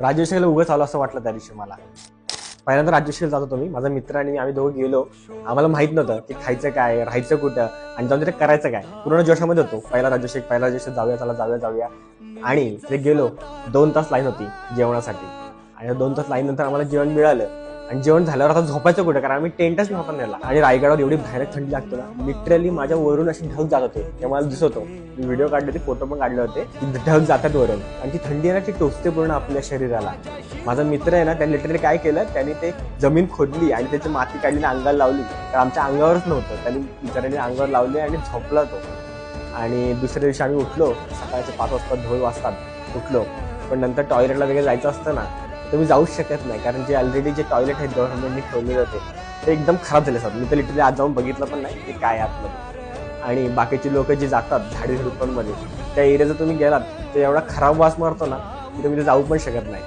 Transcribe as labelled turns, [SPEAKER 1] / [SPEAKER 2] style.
[SPEAKER 1] राज्याभिषेकाला उगाच आलो असं वाटलं त्या दिवशी मला. पहिल्यांदा राज्याभिषेक जात होतो मी, माझा मित्र आणि आम्ही दोघं गेलो. आम्हाला माहित नव्हतं की खायचं काय, राहायचं कुठं आणि जाऊन तिथे करायचं काय. पूर्ण जोशामध्ये होतो. पहिला राज्याभिषेक जाऊया, चला जाऊया. आणि तिथे गेलो. 2 तास लाईन होती जेवणासाठी आणि 2 तास लाईन नंतर आम्हाला जेवण मिळालं. आणि जेवण झाल्यावर आता झोपायचं कुठं, कारण आम्ही टेंटच नव्हता नेला. आणि रायगडावर एवढी भयानक थंडी लागते ना, लिटरली माझ्या वरून अशी ढग जात होते, ते मला दिसत होतो. मी व्हिडिओ काढले होते, फोटो पण काढले होते की ढग जातात वरून. आणि ती थंडी आहे ना, ती टोचते पूर्ण आपल्या शरीराला. माझा मित्र आहे ना, त्याने लिटरली काय केलं, त्याने ते जमीन खोदली आणि त्याची माती काढली आणि अंगाला लावली. तर आमच्या अंगावरच नव्हतं, त्यांनी बिचाऱ्याने अंगावर लावली आणि झोपला तो. आणि दुसऱ्या दिवशी आम्ही उठलो, सकाळचे 5 वाजता 2 वाजतात उठलो. पण नंतर टॉयलेटला वगैरे जायचं असतं ना, तुम्ही जाऊच शकत नाही, कारण जे ऑलरेडी जे टॉयलेट आहेत गव्हर्नमेंटने ठेवलेले होते ते एकदम खराब झाले असतात. मी तर लिटरली आज जाऊन बघितलं पण नाही ते काय आतमध्ये. आणि बाकीचे लोक जे जातात झाडी झुडपांमध्ये, त्या एरियाचा तुम्ही गेलात तर एवढा खराब वास मारतो ना की तुम्ही ते जाऊ पण शकत नाही.